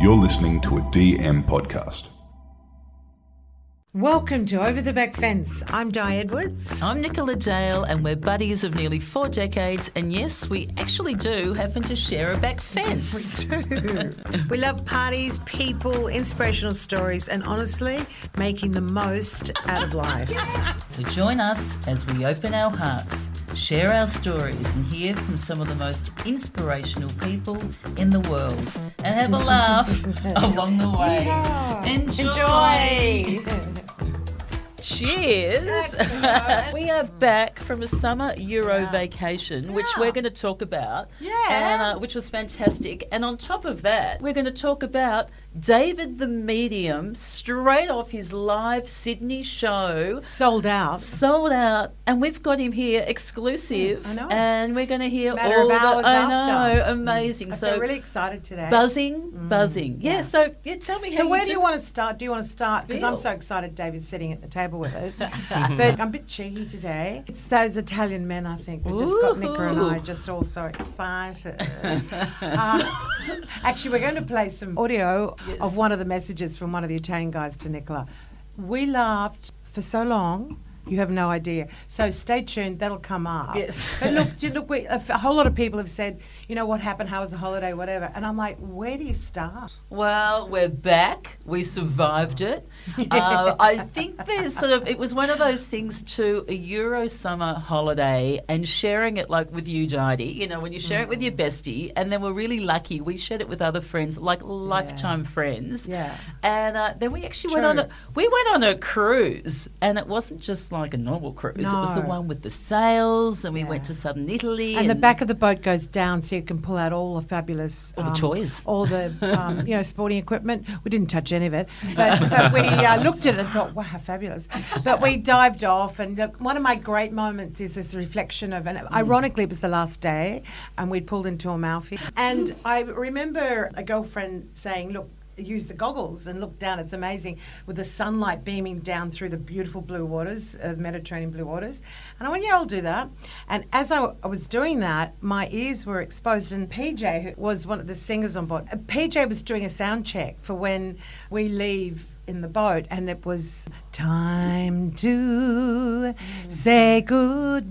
You're listening to a DM podcast. Welcome to Over the Back Fence. I'm Di Edwards. I'm Nicola Dale, and we're buddies of nearly 4 decades. And yes, we actually do happen to share a back fence. We do. We love parties, people, inspirational stories, and honestly, making the most out of life. So join us as we open our hearts, share our stories, and hear from some of the most inspirational people in the world, and have a laugh along the way. Yeah. Enjoy. Cheers. We are back from a summer Euro vacation, which we're going to talk about. Yeah. And, which was fantastic. And on top of that, we're going to talk about David the Medium, straight off his live Sydney show. Sold out. And we've got him here exclusive. I know. And we're going to hear Matter all of hours I after. know, amazing. I So feel really excited today. buzzing. Yeah, so tell me how So you where do you want to start? Do you want to start? Because I'm Feel. so excited David's sitting at the table with us. But I'm a bit cheeky today. It's those Italian men, I think. We just got Nicola and I just all so excited. Actually, we're going to play some audio of one of the messages from one of the Italian guys to Nicola. We laughed for so long. You have no idea. So stay tuned. That'll come up. Yes. But look, a whole lot of people have said, you know, what happened? How was the holiday? Whatever. And I'm like, where do you start? Well, we're back. We survived it. I think there's it was one of those things too, a Euro summer holiday and sharing it like with you, Didi, you know, when you share it with your bestie, and then we're really lucky we shared it with other friends, like lifetime friends. Yeah. And then we actually went on a cruise, and it wasn't just like a normal cruise. It was the No. one with the sails, and we Yeah. went to southern Italy. And the back of the boat goes down so you can pull out all the fabulous... All the toys. All the, sporting equipment. We didn't touch any of it. But we looked at it and thought, wow, how fabulous. But we dived off. And look, one of my great moments is this reflection of... And ironically, it was the last day. And we'd pulled into Amalfi. And I remember a girlfriend saying, look, use the goggles and look down. It's amazing with the sunlight beaming down through the beautiful blue waters, Mediterranean blue waters. And I went, yeah, I'll do that. And as I was doing that, my ears were exposed. And PJ, who was one of the singers on board, PJ was doing a sound check for when we leave in the boat, and it was time to say goodbye.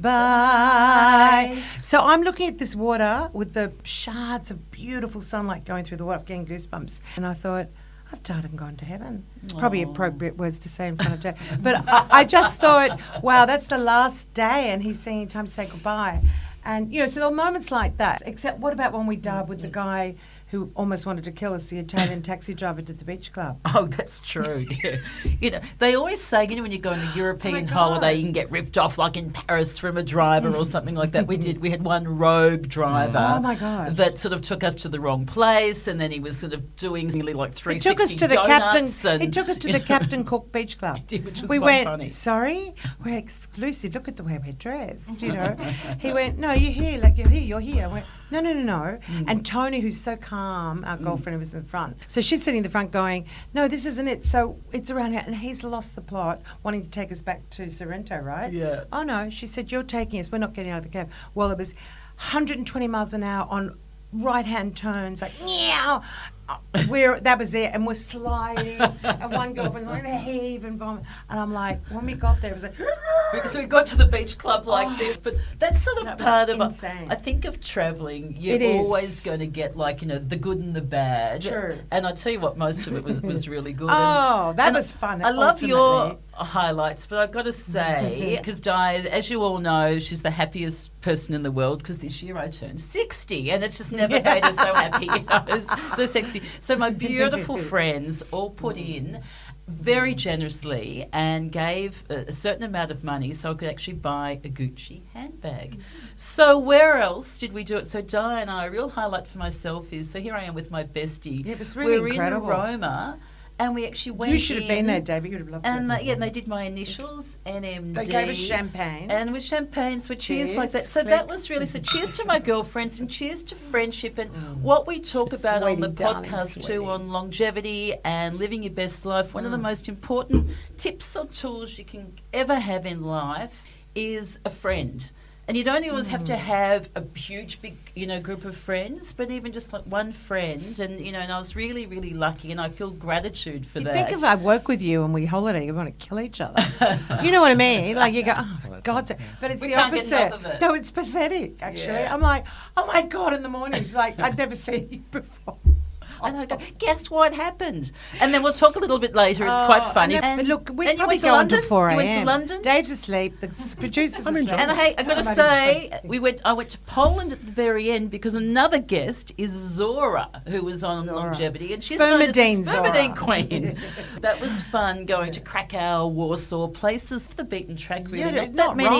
So I'm looking at this water with the shards of beautiful sunlight going through the water, getting goosebumps. And I thought, I've died and gone to heaven. Probably appropriate words to say in front of Dad. But I just thought, wow, that's the last day, and he's singing time to say goodbye. And, so there were moments like that. Except what about when we died with the guy who almost wanted to kill us, the Italian taxi driver at the beach club? Oh, that's true. Yeah. They always say, when you go on a European holiday, you can get ripped off, like in Paris, from a driver or something like that. We had one rogue driver. Oh my God. That sort of took us to the wrong place, and then he was sort of doing nearly like 360 He took us to the donuts Captain Captain Cook Beach Club. Which was we quite went, funny. sorry, we're exclusive. Look at the way we're dressed, He went, no, you're here, like you're here. I went, no. And Tony, who's so calm, our girlfriend who was in the front. So she's sitting in the front going, no, this isn't it. So it's around here. And he's lost the plot, wanting to take us back to Sorrento, right? Yeah. Oh, no. She said, you're taking us. We're not getting out of the cab. Well, it was 120 miles an hour on right-hand turns, like, meow. That was it, and we're sliding, and one girlfriend went to heave and vomit, and I'm like, when we got there, it was like, so we got to the beach club like this, but that's sort of part of insane. I think of travelling, you're It is. always going to get the good and the bad. True. And I tell you what, most of it was really good. that and was fun. I love your ultimately. highlights, but I've got to say, because Di, as you all know, she's the happiest person in the world, because this year I turned 60, and it's just never made her so happy. So 60. So my beautiful friends all put in very generously and gave a certain amount of money so I could actually buy a Gucci handbag. So where else did we do it? So Di and I, a real highlight for myself is, so here I am with my bestie. Yeah, it was really We're incredible. in Roma. And we actually went You should have been in, there, David. You would have loved and it. and they did my initials, NMD. They gave us champagne. And with champagne, so cheers like that. Cheers, So click. that was really, so cheers to my girlfriends and cheers to friendship and what we talk about on the Sweetie, darling, podcast sweetie. too, on longevity and living your best life. One of the most important tips or tools you can ever have in life is a friend. And you don't always have to have a huge, big, group of friends, but even just like one friend. And, and I was really, really lucky, and I feel gratitude for that. Think if I work with you and we holiday, we want to kill each other. You know what I mean? Like you go, oh, for God's sake. But it's the opposite. Get enough of it. No, it's pathetic, actually. Yeah. I'm like, oh my God, in the mornings. Like, I'd never seen you before. And I go, guess what happened? And then we'll talk a little bit later. It's quite funny. But look, we and you probably went to go London? until 4 a.m. You went to London? Dave's asleep. The producer's asleep. And hey, I've got to say, I went to Poland at the very end because another guest is Zora, who was on Longevity. And she's known as the Spermidine Queen. That was fun, going to Krakow, Warsaw, places off the beaten track, really. Not many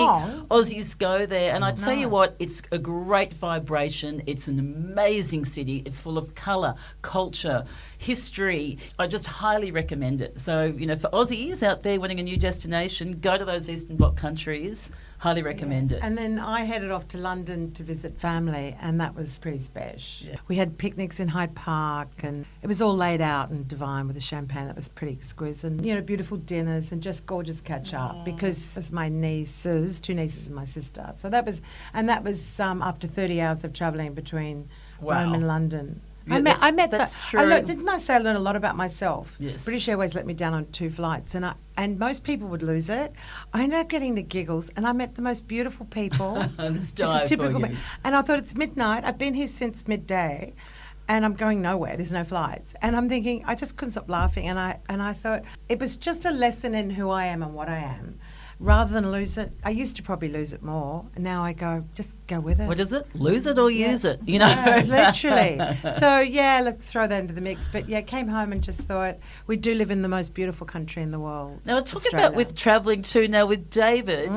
Aussies go there. And I tell you what, it's a great vibration. It's an amazing city. It's full of colour, culture, history. I just highly recommend it. So, for Aussies out there wanting a new destination, go to those Eastern Bloc countries. Highly recommend it. And then I headed off to London to visit family, and that was pretty special. Yeah. We had picnics in Hyde Park, and it was all laid out and divine with the champagne. That was pretty exquisite. And, beautiful dinners and just gorgeous catch up because it's my nieces, 2 nieces and my sister. So that was after 30 hours of travelling between Rome and London. Yeah, I met that's true. Didn't I say I learned a lot about myself? Yes. British Airways let me down on 2 flights, and most people would lose it. I ended up getting the giggles, and I met the most beautiful people. This is typical me. And I thought, it's midnight. I've been here since midday, and I'm going nowhere. There's no flights, and I'm thinking I just couldn't stop laughing. And I thought it was just a lesson in who I am and what I am. Rather than lose it, I used to probably lose it more. And now I go, just go with it. What is it? Lose it or use it? Literally. So, look, throw that into the mix. But, came home and just thought, we do live in the most beautiful country in the world. Now, we'll talk about with travelling too. Now, with David,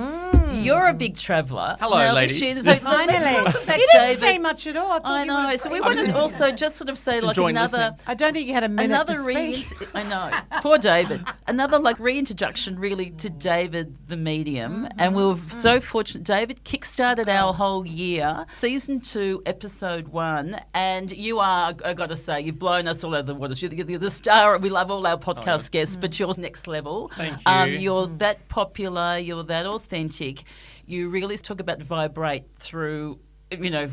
you're a big traveller. Hello, now, ladies. Finally. You didn't say much at all. I know. So we want to also just sort of say like another... I don't think you had a minute to speak. I know. Poor David. Another reintroduction really to David the medium. And we were so fortunate. David kickstarted our whole year. Season 2, episode 1. And you are, I got to say, you've blown us all out of the waters. You're the star. We love all our podcast guests, but you're next level. Thank you. You're that popular. You're that authentic. You really talk about vibrate through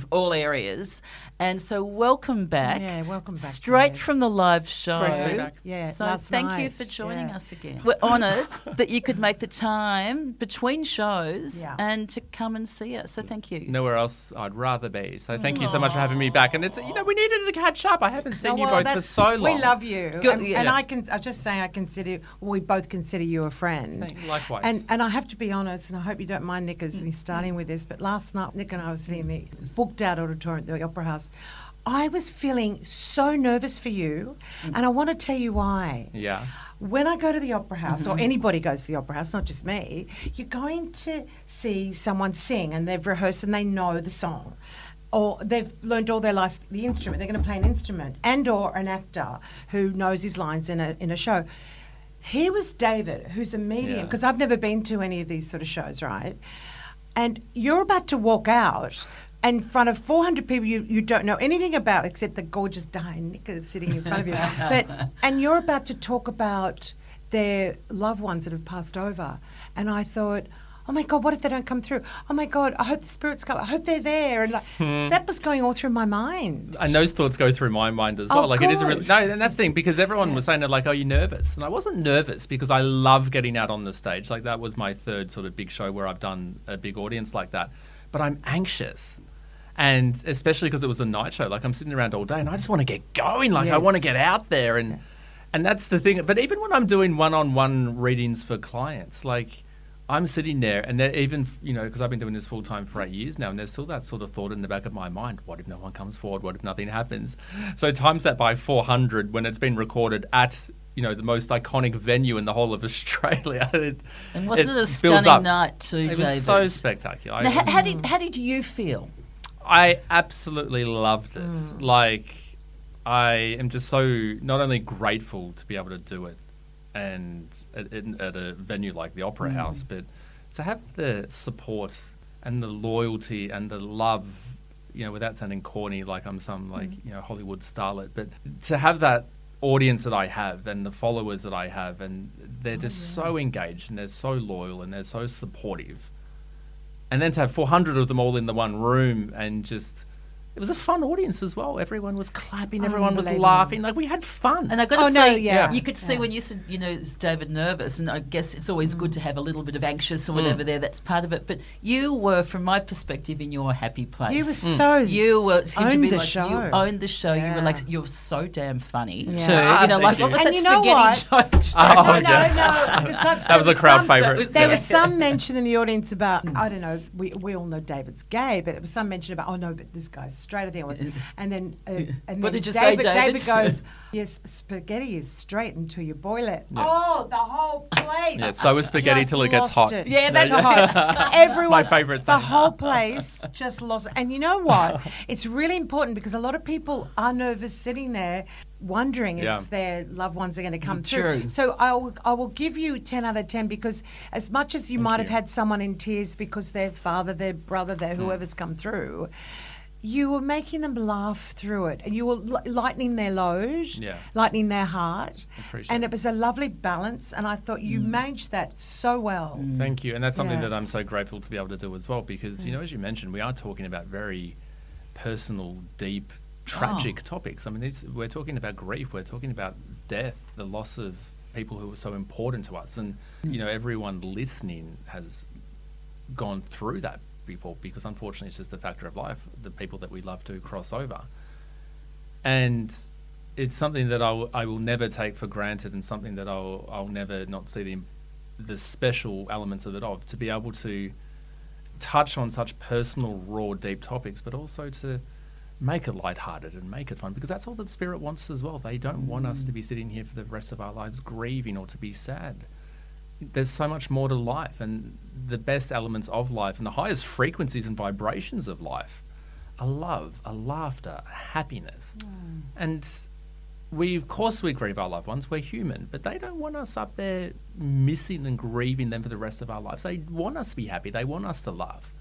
all areas. And so welcome back. Yeah, welcome back. Straight from the live show. Great to be back. Yeah, so thank you for joining us again. We're honoured that you could make the time between shows and to come and see us. So thank you. Nowhere else I'd rather be. So thank you so much for having me back. And it's we needed to catch up. I haven't seen you both for so long. We love you. Good, and I just say we both consider you a friend. Likewise. And I have to be honest, and I hope you don't mind, Nick, as me starting with this, but last night Nick and I were sitting in the booked out auditorium at the Opera House. I was feeling so nervous for you, and I want to tell you why. Yeah. When I go to the Opera House, or anybody goes to the Opera House, not just me, you're going to see someone sing, and they've rehearsed and they know the song. Or they've learned all their life the instrument. They're going to play an instrument, and or an actor who knows his lines in a show. Here was David, who's a medium, because I've never been to any of these sort of shows, right? And you're about to walk out in front of 400 people you don't know anything about except the gorgeous dying Nicola sitting in front of you. And you're about to talk about their loved ones that have passed over. And I thought, oh my God, what if they don't come through? Oh my God, I hope the spirits come. I hope they're there. And that was going all through my mind. And those thoughts go through my mind as well. It is a really, and that's the thing, because everyone was saying that, are you nervous? And I wasn't nervous because I love getting out on the stage. That was my 3rd sort of big show where I've done a big audience like that. But I'm anxious. And especially because it was a night show, I'm sitting around all day and I just want to get going. I want to get out there. And that's the thing. But even when I'm doing one-on-one readings for clients, I'm sitting there and they're even, because I've been doing this full time for 8 years now, and there's still that sort of thought in the back of my mind, what if no one comes forward? What if nothing happens? So times that by 400 when it's been recorded at, the most iconic venue in the whole of Australia. And wasn't it a stunning night too, David? It was so spectacular. Now, how did you feel? I absolutely loved it. I am just so not only grateful to be able to do it and at a venue like the Opera House, but to have the support and the loyalty and the love, without sounding corny like I'm some Hollywood starlet, but to have that audience that I have and the followers that I have, and they're just so engaged and they're so loyal and they're so supportive. And then to have 400 of them all in the one room and just... It was a fun audience as well. Everyone was clapping. Everyone was laughing. Like, we had fun. And I got to say, you could see when you said, is David nervous? And I guess it's always good to have a little bit of anxious or whatever there. That's part of it. But you were, from my perspective, in your happy place. You were so... You were... owned the show. You owned the show. Yeah. You were like, you're so damn funny. Yeah. Too. What was and that you know spaghetti joke? No. That was a crowd favourite. There was some mention in the audience about, I don't know, we all know David's gay, but there was some mention about, but this guy's straight. I think it was. And then, what did you say, David? David goes, yes, spaghetti is straight until you boil it. Yeah. Oh, the whole place. Yeah, so is spaghetti till it gets hot. Yeah, that's hot. Everyone, my favourite. The whole place just lost it. And you know what? It's really important because a lot of people are nervous sitting there wondering if their loved ones are going to come through. So I will give you 10 out of 10 because as much as you might have had someone in tears because their father, their brother, their whoever's come through, you were making them laugh through it, and you were lightening their load, lightening their heart, and it was a lovely balance. And I thought you managed that so well. Thank you, and that's something that I'm so grateful to be able to do as well. Because as you mentioned, we are talking about very personal, deep, tragic topics. I mean, we're talking about grief, we're talking about death, the loss of people who were so important to us, and everyone listening has gone through that before, because unfortunately it's just a factor of life. The people that we love do cross over, and it's something that I will never take for granted, and something that I'll never not see the special elements of it to be able to touch on such personal, raw, deep topics, but also to make it lighthearted and make it fun, because that's all that Spirit wants as well. They don't want us to be sitting here for the rest of our lives grieving or to be sad. There's so much more to life, and the best elements of life and the highest frequencies and vibrations of life are love, are laughter, are happiness. And of course we grieve our loved ones, we're human, but they don't want us up there missing and grieving them for the rest of our lives. They want us to be happy, they want us to laugh.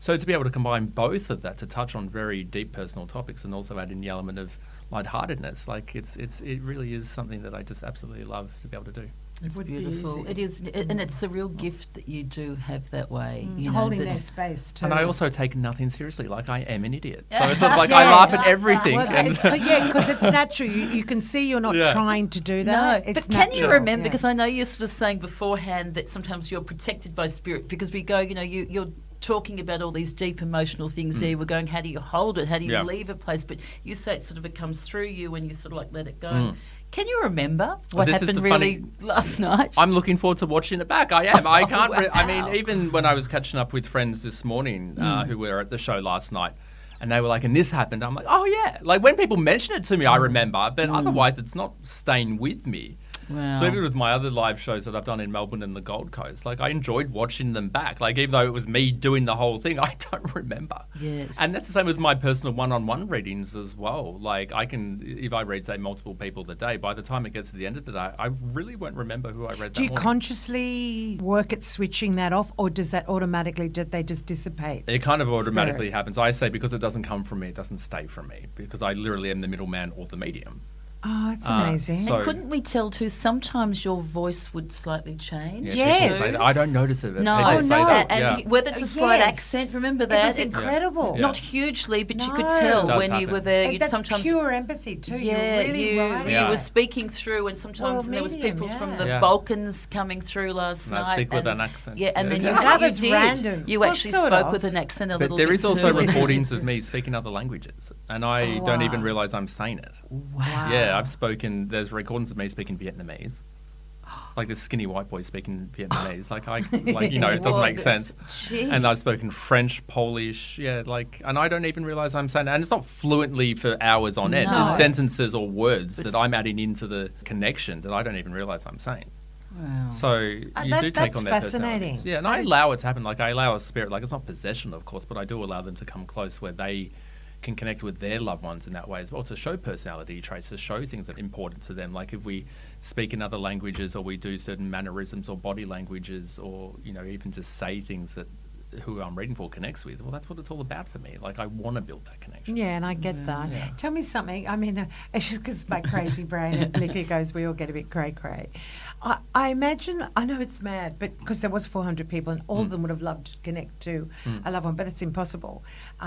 So to be able to combine both of that, to touch on very deep personal topics and also add in the element of lightheartedness, like it really is something that I just absolutely love to be able to do. It's beautiful. It is, and it's the real gift that you do have that way. Holding their space too. And I also take nothing seriously. Like, I am an idiot. So it's like I laugh at everything. Because it's natural. You can see you're not trying to do that. No, but can you remember? Because I know you're sort of saying beforehand that sometimes you're protected by Spirit, because we go, you're talking about all these deep emotional things there. We're going, how do you hold it? How do you leave a place? But you say it comes through you when you sort of let it go. Can you remember what happened last night? I'm looking forward to watching it back. I am. I can't. I mean, even when I was catching up with friends this morning who were at the show last night, and they were like, and this happened, I'm like, oh yeah. Like, when people mention it to me, I remember, but otherwise it's not staying with me. Wow. So even with my other live shows that I've done in Melbourne and the Gold Coast, like, I enjoyed watching them back. Like, even though it was me doing the whole thing, I don't remember. Yes. And that's the same with my personal one-on-one readings as well. Like, if I read, say, multiple people a day, by the time it gets to the end of the day, I really won't remember who I read that Do you morning. Consciously work at switching that off, or does that automatically, they just dissipate? It kind of automatically happens. I say, because it doesn't come from me, it doesn't stay from me, because I literally am the middleman or the medium. Oh, it's amazing. And couldn't we tell too, sometimes your voice would slightly change? Yes. I don't notice it. No. And whether it's a slight accent, remember that? It was incredible. Yeah. Not hugely, but you could tell when you were there. And that's sometimes pure empathy too. Yeah, you're really right. You were speaking through, and sometimes there was people from the Balkans coming through last night. I speak with an accent. Yeah, and then that was random. You actually spoke with an accent a little bit. But there is also recordings of me speaking other languages, and I don't even realise I'm saying it. Wow. Yeah, I've spoken. There's recordings of me speaking Vietnamese, like this skinny white boy speaking Vietnamese. It doesn't make sense. Gee. And I've spoken French, Polish, and I don't even realise I'm saying it. And it's not fluently for hours on end. No. It's sentences or words that I'm adding into the connection that I don't even realise I'm saying. Wow. So you do take on their fascinating. personalities. Yeah, and I allow it to happen. Like, I allow a spirit, like, it's not possession, of course, but I do allow them to come close where they can connect with their loved ones in that way as well, to show personality traits, to show things that are important to them. Like, if we speak in other languages, or we do certain mannerisms or body languages, or even just say things that who I'm reading for connects with, well, that's what it's all about for me. Like, I want to build that connection. Yeah, and I get that. Yeah. Tell me something. I mean, it's just because my crazy brain, as Nicola goes, we all get a bit cray-cray. I imagine, I know it's mad, but because there was 400 people and all of them would have loved to connect to a loved one, but it's impossible.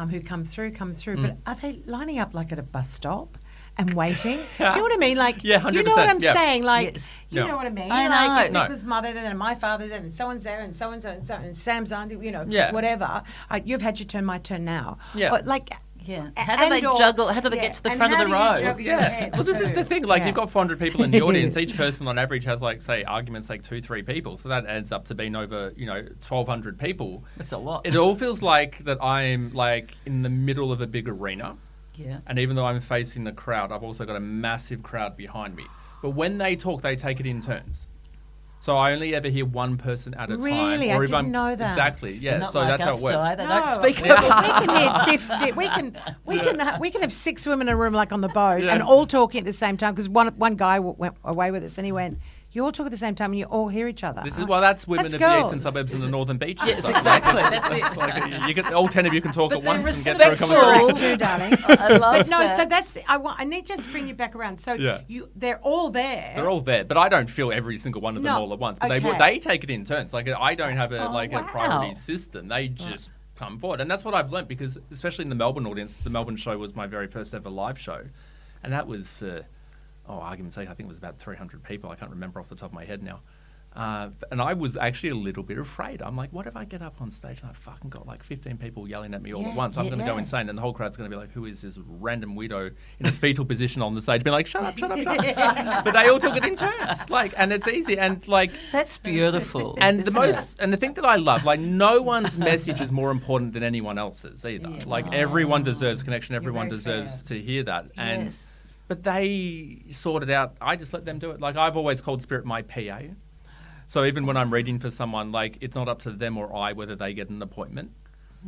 Who comes through. But are they lining up like at a bus stop? And waiting. Do you know what I mean? Like, yeah, 100%. You know what I'm yeah. saying? Like, Yes. you Yeah. know what I mean? I Like, know. it's No. Nicola's mother there, and my father's there, and someone's there, and so-and-so, and Sam's auntie, Yeah. whatever. You've had your turn, my turn now. Yeah. But, like, Yeah. How do they juggle? How do they get to the front of the row? Yeah. Well, this is the thing. Like, you've got 400 people in the audience. Each person on average has, like, say, arguments like 2-3 people. So that adds up to being over, 1,200 people. That's a lot. It all feels like that I'm, like, in the middle of a big arena. Yeah. And even though I'm facing the crowd, I've also got a massive crowd behind me. But when they talk, they take it in turns. So I only ever hear one person at a time. Really? I didn't know that. Exactly. Yeah. Not So like that's how us, it works. Di. They No, don't speak we over. can hear 50. We can have 6 women in a room like on the boat Yeah. and all talking at the same time because one guy went away with us and he went, "You all talk at the same time and you all hear each other." That's women That's of the eastern girls. suburbs and the northern beaches. Yes, So exactly. That's it. like, you can, all 10 of you can talk But at they're once and get through a respectful. conversation. Correct, too, darling. I love But no, that. so that's I need to just bring you back around. So Yeah. they're all there. They're all there, but I don't feel every single one of them No, all at once. But okay. they take it in turns. Like, I don't have a Oh, a wow. priority system. They just come forward, and that's what I've learnt because, especially in the Melbourne audience, the Melbourne show was my very first ever live show, and that was for, argument's sake, I think it was about 300 people. I can't remember off the top of my head now. And I was actually a little bit afraid. I'm like, what if I get up on stage and I fucking got like 15 people yelling at me all at once? I'm going to go insane, and the whole crowd's going to be like, who is this random weirdo in a fetal position on the stage, being like, shut up, shut up, shut up. But they all took it in turns, like, and it's easy, and like, That's beautiful. and isn't and the thing that I love, like, no one's message is more important than anyone else's either. Yeah. Like, everyone deserves connection. Everyone very deserves to hear that, it? and. Yes. But they sort it out. I just let them do it. Like, I've always called Spirit my PA. So even when I'm reading for someone, like, it's not up to them or I whether they get an appointment.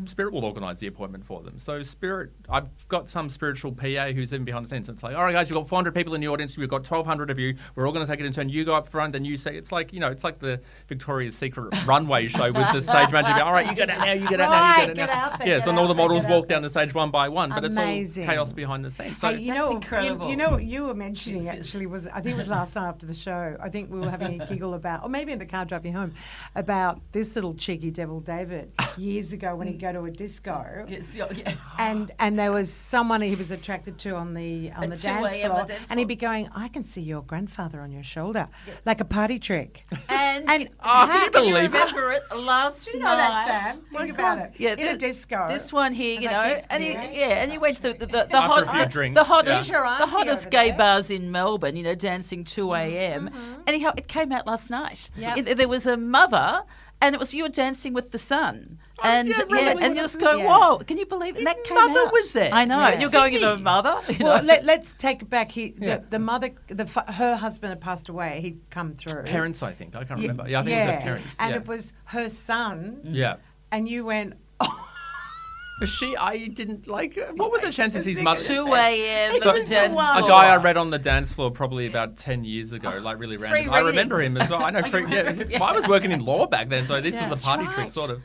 Spirit will organise the appointment for them. So Spirit, I've got some spiritual PA who's even behind the scenes. It's like, all right, guys, you've got 400 people in the audience. You've got 1,200 of you. We're all going to take it in turn. You go up front and you say, it's like, it's like the Victoria's Secret runway show with the stage manager. All right, you get out now, you get out now, you get out now. out there, Yeah, so get all the out there, models get walk out down the stage one by one, but Amazing. it's all chaos behind the scenes. So Hey, you That's know, incredible. You know what you were mentioning Yes, yes. actually was, I think it was last night after the show. I think we were having a giggle about, or maybe in the car driving home, about this little cheeky devil David years ago when he'd go to a disco. Yes, yeah. And there was someone he was attracted to on the At 2 dance a.m. on floor, the dance and he'd floor. be going, "I can see your grandfather on your shoulder, like a party trick." And And can you believe it? remember it last Do you night? know that, Sam? Think about it. Yeah, in a disco. This one here, And you like know, his and he, parents. and he went to the After hot, a few drinks, the hottest, yeah. Your the auntie hottest over gay there. bars in Melbourne. You know, dancing 2 a.m. Anyhow, it came out last night. Yep. There was a mother. And it was you were dancing with the son, and yeah, yeah, really? and you just go, Yeah. whoa! Can you believe it? And that came mother out. was there. I know. Yeah. And you're going, the mother. You Well, know? let's take it back. Yeah. The mother, her husband had passed away. He'd come through. Parents, I think. I can't remember. Yeah, I think it was her parents. And yeah. it was her son, Yeah. and you went, "Oh, I didn't like. What were the chances his mother? 2 a.m. It at the was dance so A floor. guy I read on the dance floor probably about 10 years ago, like really Free random. I remember readings. him as well. I know. Oh, you remember him? Yeah. I was working in law back then, so this was That's a party right. trick, sort of.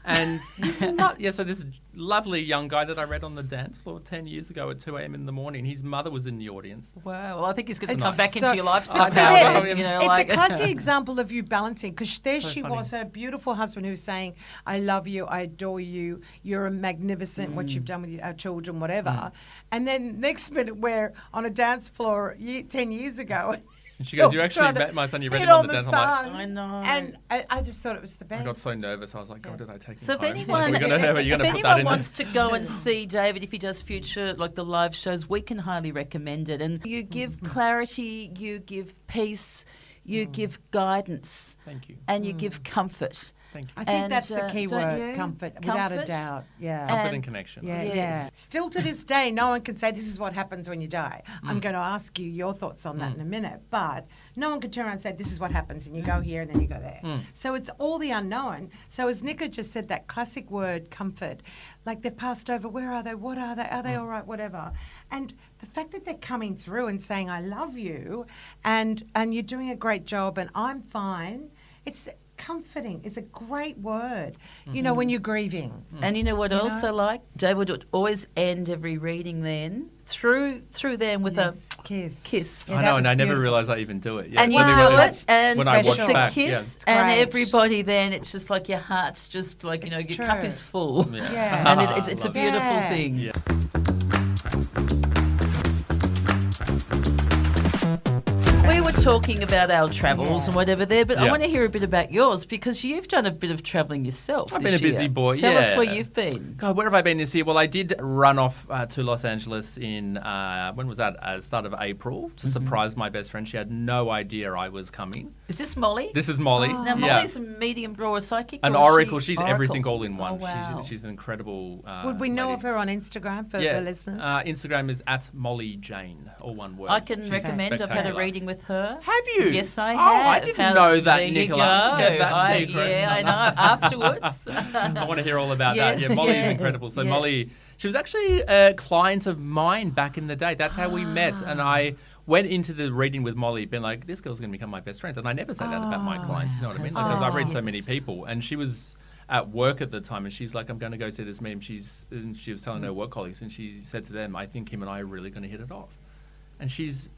And so this lovely young guy that I read on the dance floor 10 years ago at 2 a.m. in the morning, his mother was in the audience. Wow. Well, I think he's going to It's come back so- into your life So somehow. there- you know, it's like, a classic example of you balancing because there So she funny. was, her beautiful husband who's saying, "I love you, I adore you, you're a magnificent, what you've done with our children, whatever." And then next minute we're on a dance floor 10 years ago. And she goes, "You You're actually trying to met my son. You read hit him on on the the dance." I'm like, sun. I know. And I just thought it was the best. I got so nervous. I was like, "God, did I take him So if home? anyone, You're gonna if put that anyone in wants there." to go and see David, if he does future like the live shows, we can highly recommend it. And you give clarity, you give peace, you give guidance, Thank you. and you give comfort. Thank you. I think And, that's the key don't word, you? comfort, without a Comfort. doubt. Yeah. Comfort And- and connection. Yeah, Yes. yeah. Still to this day, no one can say this is what happens when you die. Mm. I'm going to ask you your thoughts on that in a minute, but no one can turn around and say this is what happens, and you go here and then you go there. Mm. So it's all the unknown. So as Nicola just said, that classic word, comfort, like they've passed over. Where are they? What are they? Are they all right? Whatever. And the fact that they're coming through and saying I love you, and you're doing a great job, and I'm fine. It's comforting. It's a great word, you know, when you're grieving. And you know what else I like? David would always end every reading then through them with a kiss. Yeah, I that know, was and I never beautiful. realised I even do it. Yeah. And you When they feel were- it, and when I it's watch a back, kiss, It's and great. everybody then, it's just like your heart's just like, you know, It's your cup true. is full. Yeah. And it's a Love it. beautiful Yeah. thing. Yeah. We were talking about our travels and whatever there, but I Yeah. want to hear a bit about yours because you've done a bit of travelling yourself. I've this been a busy year. boy, Tell us yeah. where you've been. God, where have I been this year? Well, I did run off to Los Angeles in, when was that? Start of April to surprise my best friend. She had no idea I was coming. Is this Molly? This is Molly. Now, Yeah. Molly's a medium drawer psychic? An or is oracle. she She's everything oracle? all in one. Oh, wow. She's an incredible Would we know lady. of her on Instagram for Yeah. the listeners? Instagram is at Molly Jane, all one word. I can She's recommend. I've had a spectacular. reading with her. Have you? Yes, I Oh, have. I didn't know that, there Nicola. You go. Get that secret. Yeah, I know. Afterwards. I want to hear all about Yes, that. Yeah, Molly's yeah. incredible. So Yeah. Molly, she was actually a client of mine back in the day. That's how we met. And I went into the reading with Molly being like, this girl's going to become my best friend. And I never say that about my clients. You know what I mean? Wow. Because I read so Yes. many people. And she was at work at the time and she's like, I'm going to go see this meme. And she was telling her work colleagues and she said to them, I think him and I are really going to hit it off. And she's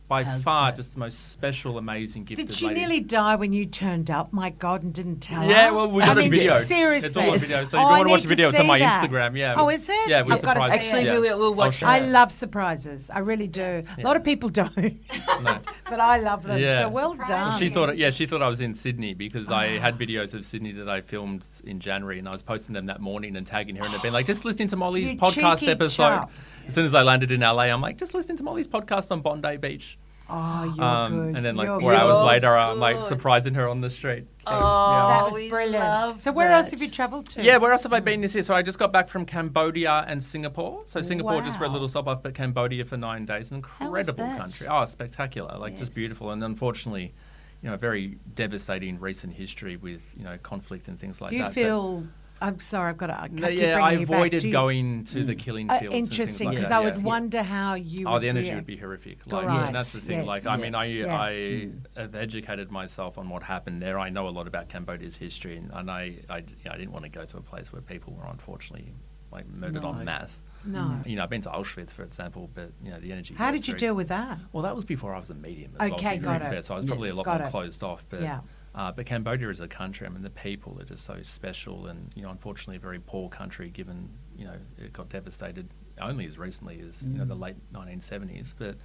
by How's far that? just the most special, amazing, gifted Did she lady. nearly die when you turned up? My God, and didn't tell her? Yeah, well, we got I a mean, video. Seriously. It's all on video. So if you I want to watch need the video, it's on see my that. Instagram. Yeah. Oh, is it? Yeah, we I've got to surprised. see Actually, it. we'll watch I'll show I that. you. love surprises. I really do. A lot of people don't, No. but I love them. Yeah. So well done. She thought I was in Sydney because I had videos of Sydney that I filmed in January and I was posting them that morning and tagging her and they'd been like, just listening to Molly's You podcast cheeky episode. chap. As soon as I landed in LA, I'm like, just listening to Molly's podcast on Bondi Beach. Oh, you're good. And then like You're 4 good. hours later, I'm like good. surprising her on the street. So, That was we brilliant. love So where else that. have you travelled to? yeah, where else have I been this year? So I just got back from Cambodia and Singapore. So Singapore just for a Wow. little stop off, but Cambodia for 9 days. An How was incredible that? country. Oh, spectacular. Like Yes. just beautiful. And unfortunately, you know, very devastating recent history with, you know, conflict and things like Do you that. But- feel... I'm sorry, I've got to... No, yeah, I avoided going to Mm. the killing fields. and things Interesting, like because that, I yeah. would wonder how you Oh, would the energy react. would be horrific. Like, Right, and that's the thing. Like, I yes. mean, Yeah. I have educated myself on what happened there. I know a lot about Cambodia's history, and I didn't want to go to a place where people were unfortunately like murdered en masse. No. You know, I've been to Auschwitz, for example, but you know, the energy. How there did is you very- deal with that? Well, that was before I was a medium. As Okay, well, to be got really it. fair, so I was probably a Yes. lot Got more it. closed off. But Yeah. But Cambodia is a country. I mean, the people are just so special, and you know, unfortunately, a very poor country. Given you know, it got devastated only as recently as you know the late 1970s. But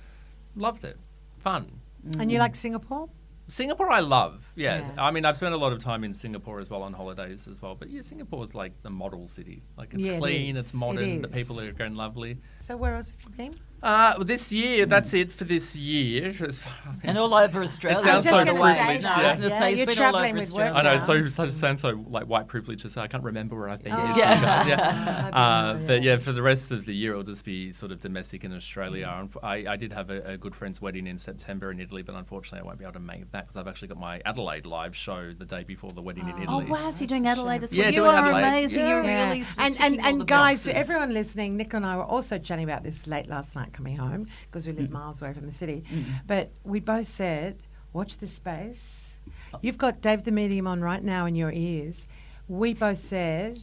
loved it, fun. And you like Singapore? Singapore, I love. Yeah. Yeah. I mean, I've spent a lot of time in Singapore as well on holidays as well. But yeah, Singapore's like the model city. Like it's Yeah, it clean, is. it's modern, the It people is. are going lovely. So where else have you been? Well, this year, that's it for this year. And all over Australia. sounds I was so just gonna privileged, say, I was yeah. going to say, you're it's been all travelling over with work Australia. I know now. it's so sounds so like white privilege to say I can't remember where I've been. Oh. years Yeah. ago. Yeah. But yeah, for the rest of the year, it'll just be sort of domestic in Australia. I did have a good friend's wedding in September in Italy, but unfortunately, I won't be able to make that because I've actually got my Adelaide live show the day before the wedding in Oh, Italy. wow. So you're doing That's a Adelaide as shame. well. Yeah, You doing are Adelaide. amazing. Yeah. You're Yeah. really sort of ticking all the And guys, boxes. everyone listening, Nick and I were also chatting about this late last night coming home because we live miles away from the city. But we both said, watch this space. You've got Dave the Medium on right now in your ears. We both said,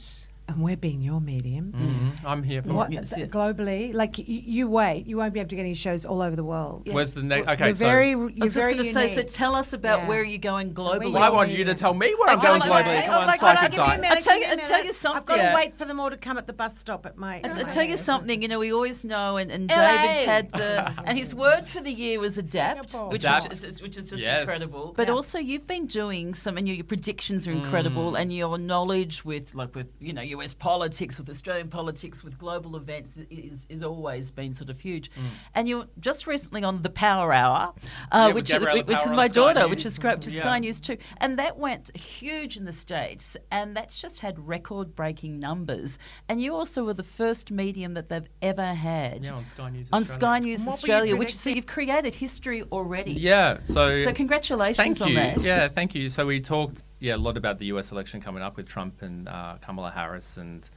and we're being your medium. I'm here for What, Yes, yeah. globally, like you wait, you won't be able to get any shows all over the world. Where's the next? Okay, You're so very, I you're was just very going to say, so unique. tell us about Yeah. where you're going globally. well, I want you to tell me where I'm Okay, going okay, globally. okay. Come Oh on, my God, psychic I'll give you a time. minute. I'll tell you I've something. got to Yeah. wait for them all to come at the bus stop at my. I'll tell you something. You know, we always know, and LA. David's had and his word for the year was adapt, Singapore. which Adapt. is just Yes. incredible. But Yeah. also, you've been doing some, and your predictions are incredible, and your knowledge with you know, US politics, with Australian politics, with global events is always been sort of huge. And you're just recently on the Power Hour, with which Gabriella is Power on my Sky daughter, News. which is great, which is Yeah. Sky News too, and that went huge in the States, and that's just had record-breaking numbers. And you also were the first medium that they've ever had Yeah, on Sky News. on Australia. Sky News And what were you Australia, which so predicting? you've created history already. Yeah, so Congratulations thank on you. that. Yeah, thank you. So we talked a lot about the US election coming up with Trump and Kamala Harris and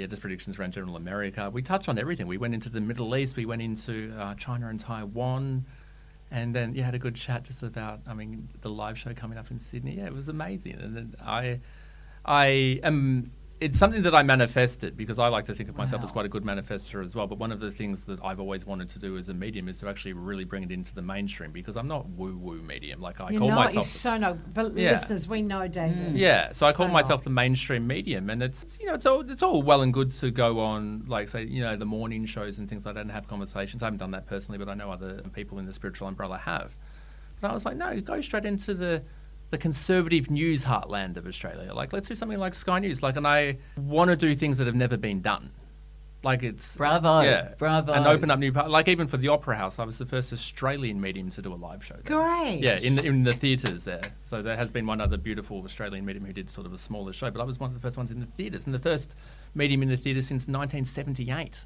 just predictions around general America. We touched on everything. We went into the Middle East, we went into China and Taiwan, And then had a good chat just about, the live show coming up in Sydney. Yeah, it was amazing. And then I am, it's something that I manifested, because I like to think of myself as quite a good manifester as well. But one of the things that I've always wanted to do as a medium is to actually really bring it into the mainstream, because I'm not woo-woo medium. Like I call myself... You're so no, but listeners, we know David. Yeah, so I call myself the mainstream medium, and it's it's all well and good to go on, like say the morning shows and things like that and have conversations. I haven't done that personally, but I know other people in the spiritual umbrella have. But I was like, no, go straight into the conservative news heartland of Australia. Like, let's do something like Sky News. Like, and I want to do things that have never been done. Like, it's... Bravo. Bravo. And open up new... Like, even for the Opera House, I was the first Australian medium to do a live show there. Great. Yeah, in the theatres there. So there has been one other beautiful Australian medium who did sort of a smaller show, but I was one of the first ones in the theatres, and the first medium in the theatre since 1978.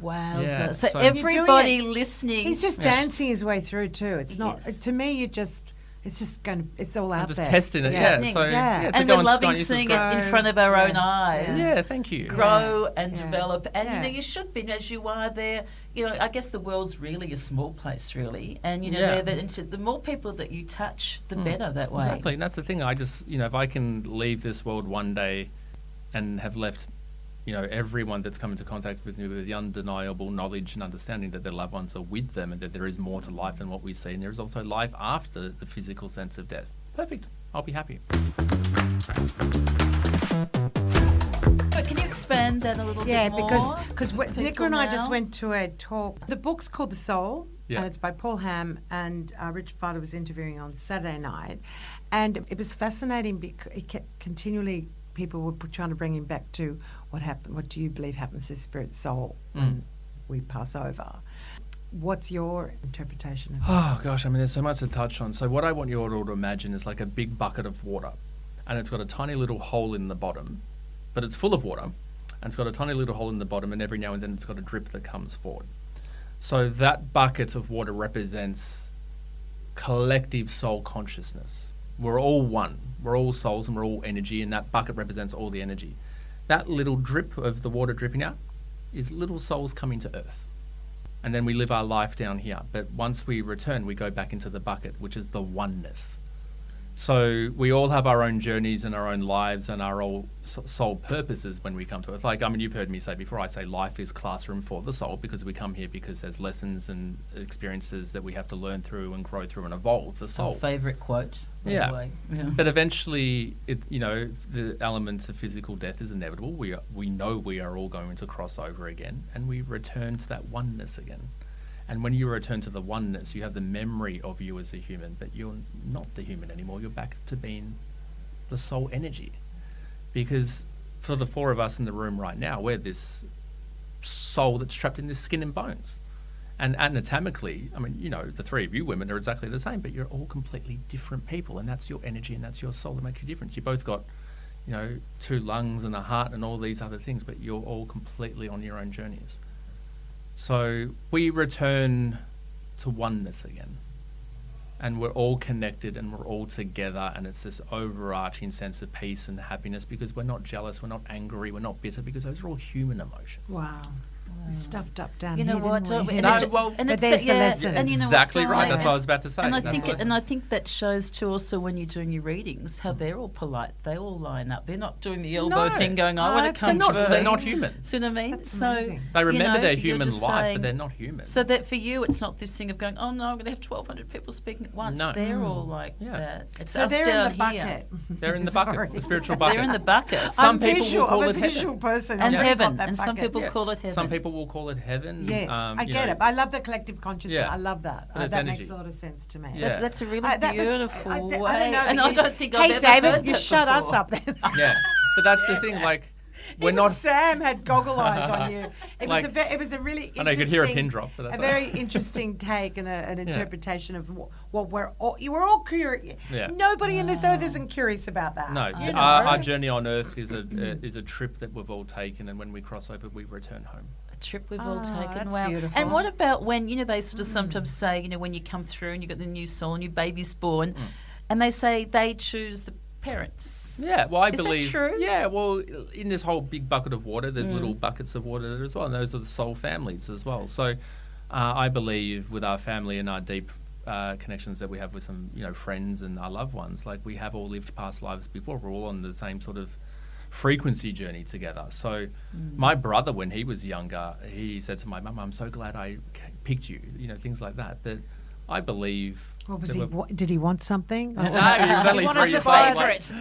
Wow. Yeah, so so- everybody listening... He's just dancing his way through too. It's not... To me, it's all out just there. testing it, Yeah. So, Yeah. to And go we're on loving Sky News seeing was it in front of our own eyes. Yeah, thank you. Grow and Yeah. develop. And, Yeah. you should be, as you are there. I guess the world's really a small place, really. And, Yeah. the more people that you touch, the better that way. Exactly, and that's the thing. I just, if I can leave this world one day and have left, everyone that's come into contact with me with the undeniable knowledge and understanding that their loved ones are with them and that there is more to life than what we see, and there is also life after the physical sense of death. Perfect. I'll be happy. But can you expand that a little bit more? Because Nicola and I just went to a talk. The book's called The Soul, and it's by Paul Ham, and Richard Fidler was interviewing on Saturday night. And it was fascinating because it kept continually, people were trying to bring him back to what do you believe happens to spirit soul when we pass over. What's your interpretation of it? Oh, gosh, there's so much to touch on. So what I want you all to imagine is like a big bucket of water, and it's got a tiny little hole in the bottom, but it's full of water, and it's got a tiny little hole in the bottom, and every now and then it's got a drip that comes forward. So that bucket of water represents collective soul consciousness. We're all one. We're all souls and we're all energy, and that bucket represents all the energy. That little drip of the water dripping out is little souls coming to earth. And then we live our life down here. But once we return, we go back into the bucket, which is the oneness. So we all have our own journeys and our own lives and our own soul purposes when we come to Earth. Like, you've heard me say before, I say life is classroom for the soul, because we come here because there's lessons and experiences that we have to learn through and grow through and evolve the soul. Our favourite quote. by the way. Yeah. But eventually, the elements of physical death is inevitable. We know we are all going to cross over again, and we return to that oneness again. And when you return to the oneness, you have the memory of you as a human, but you're not the human anymore. You're back to being the soul energy. Because for the four of us in the room right now, we're this soul that's trapped in this skin and bones. And anatomically, the three of you women are exactly the same, but you're all completely different people, and that's your energy and that's your soul that makes you different. You both got, two lungs and a heart and all these other things, but you're all completely on your own journeys. So we return to oneness again, and we're all connected and we're all together, and it's this overarching sense of peace and happiness, because we're not jealous, we're not angry, we're not bitter, because those are all human emotions. Wow. We stuffed up down you here, know what? didn't we? But there's the lesson. And Exactly right. That's what I was about to say. And I think that shows too also when you're doing your readings how they're all polite. They all line up. They're not doing the elbow thing going, I want to come first. They're not human. See what I mean? That's amazing. They remember their you're human just life, saying- but they're not human. So that for you, it's not this thing of going, oh no, I'm going to have 1,200 people speaking at once. No. They're all like Yeah. that. It's So us they're down in the here. bucket. They're in the Sorry. bucket, the spiritual bucket. They're in the bucket. Some I'm people will visual. call I'm it a visual heaven. person. And I've heaven. got that And some bucket. people call it heaven. Some people will call it heaven. Yes, I get it. I love the collective consciousness. Yeah. I love that. But it's That energy. makes a lot of sense to me. Yeah. That's a really That was- beautiful I way. don't know. And I don't think I've Hey, ever David, heard you that shut us before. up then. Yeah, but that's the thing. Like, we're Even not. Sam had goggle eyes on you. It Like- was a really interesting. I know you could hear a pin drop, but that's a all right. very interesting take and an interpretation of what we're all. You were all curious. Yeah. Nobody in this earth isn't curious about that. No, you know? our journey on Earth is a trip that we've all taken, and when we cross over, we return home. Trip we've all taken. that's Wow. beautiful. And what about when, they sort of sometimes say, when you come through and you've got the new soul and your baby's born, and they say they choose the parents. Yeah, well, I Is that believe. true? Yeah, well, in this whole big bucket of water, there's little buckets of water there as well, and those are the soul families as well. So, I believe with our family and our deep connections that we have with some, friends and our loved ones. Like, we have all lived past lives before. We're all on the same sort of frequency journey together. So my brother, when he was younger, he said to my mum, I'm so glad I picked you, things like that. But I believe... What was he? Did he want something? No, he was only 3 years old.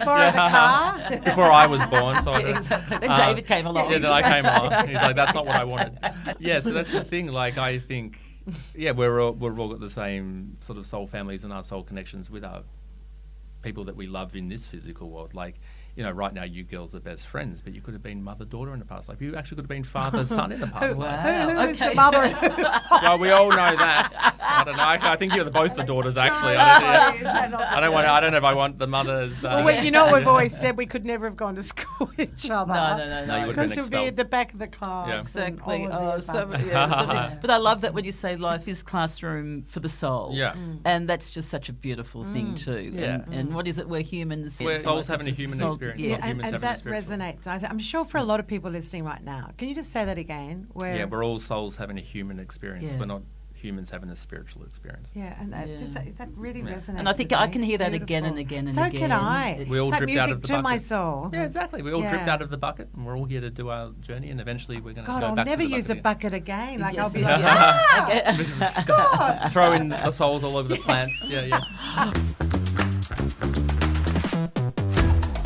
Borrow the car? Before I was born. So Exactly. Then David came along. Yeah, then I came along. He's like, that's not what I wanted. Yeah, so that's the thing. Like, I think, we've all got the same sort of soul families and our soul connections with our people that we love in this physical world. Like, right now you girls are best friends, but you could have been mother-daughter in the past life. You actually could have been father-son in the past life. Who's the mother? Well, we all know that. I don't know. I think you're both the daughters, actually. I don't know if I want the mothers. Well, we've always said we could never have gone to school with each other. No. You would have Because been you'll be at the back of the class. Yeah. Exactly. Oh, But I love that when you say life is classroom for the soul. Yeah. And that's just such a beautiful thing too. Yeah. And what is it? We're humans. We're souls having a human experience. Yes. not humans and having a that spiritual. resonates. I'm sure for a lot of people listening right now. Can you just say that again? Yeah, we're all souls having a human experience. Yeah. We're not humans having a spiritual experience. Yeah, and that really resonates. And I think with I me. can It's hear that beautiful. again and again and so again. can I. It's- We all It's like dripped out music of the to my bucket. soul. Yeah, exactly. We all dripped Yeah. out of the bucket, and we're all here to do our journey, and eventually we're going to God, go I'll back never to the use a bucket bucket again. Like Yes. I'll be like, Yeah. God. Throw in the souls all over the plants. Yeah.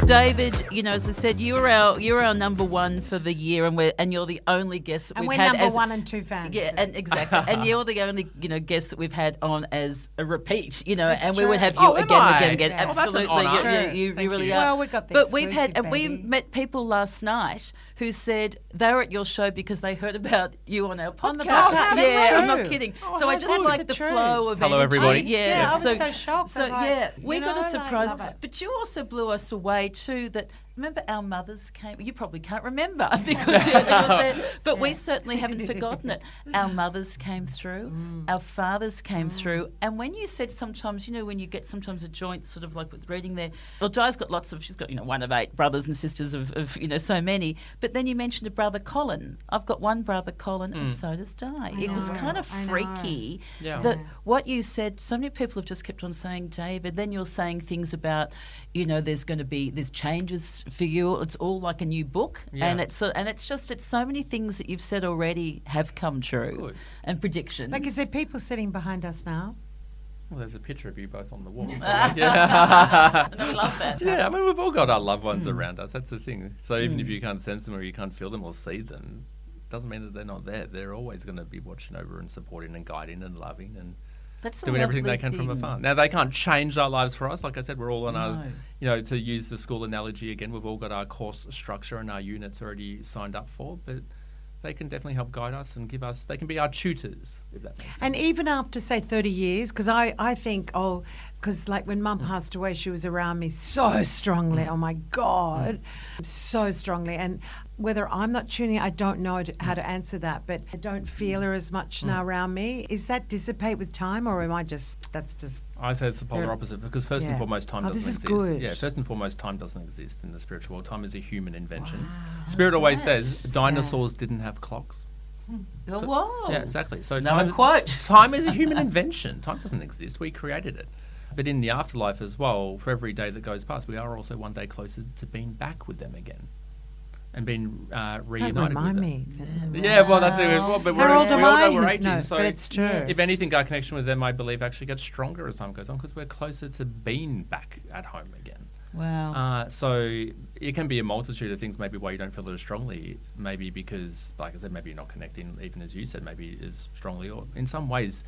David, as I said, you're our number one for the year, and you're the only guest that And we've we're had number as 1 and 2 fans. yeah, and exactly, and you're the only guest that we've had on as a repeat, and we true. would have you Oh, am again and I? again and again. Yeah. Oh, that's an Absolutely, honour. you Thank really you. are. Well, we got the but we've had, exclusive, and we baby. met people last night who said they were at your show because they heard about you on our podcast. On the podcast. Yeah, That's I'm not true. kidding. Oh, so I how just good. like That's the true. flow of Hello, energy. everybody. Yeah, I was so shocked. So I'm like, yeah, we got a I surprise. love it. But you also blew us away too. That remember our mothers came. You probably can't remember because you were there, but we certainly haven't forgotten it. Our mothers came through. Our fathers came through. And when you said sometimes, when you get sometimes a joint sort of like with reading there. Well, Di's got she's got one of 8 brothers and sisters of so many. But then you mentioned a brother Colin. I've got one brother Colin, and so does Di. It was kind of I know. freaky. Yeah. That what you said. So many people have just kept on saying, David. Then you're saying things about, there's changes for you. It's all like a new book, and it's so many things that you've said already have come true. Good. And predictions. Like, is there people sitting behind us now? Well, there's a picture of you both on the wall. And I love that. Yeah, I mean, we've all got our loved ones around us. That's the thing. So even if you can't sense them or you can't feel them or see them, doesn't mean that they're not there. They're always going to be watching over and supporting and guiding and loving and That's a doing everything they lovely can from thing. afar. Now, they can't change our lives for us. Like I said, we're all on No. our, to use the school analogy again, we've all got our course structure and our units already signed up for, but they can definitely help guide us and they can be our tutors, if that makes sense. And even after, say, 30 years, because I think, because like when Mum passed away, she was around me so strongly. Oh my God, so strongly. And whether I'm not tuning, I don't know how to answer that. But I don't feel her as much now around me. Is that dissipate with time, or am I that's just? I say it's the polar They're- opposite because first and Yeah. foremost, time Oh, doesn't this is exist. good. Yeah, first and foremost, time doesn't exist in the spiritual world. Time is a human invention. How's Spirit always that? says dinosaurs didn't have clocks. Oh, whoa. Yeah, exactly. So Another quote. Time is a human invention. Time doesn't exist. We created it. But in the afterlife as well, for every day that goes past, we are also one day closer to being back with them again and being reunited Don't remind with them. me. Yeah, well, that's it. Well, but How old we am all I? know we're 18. No, so but it's true. if anything, our connection with them, I believe, actually gets stronger as time goes on because we're closer to being back at home again. Wow. So it can be a multitude of things, maybe why you don't feel it as strongly, maybe because, like I said, maybe you're not connecting, even as you said, maybe as strongly, or in some ways,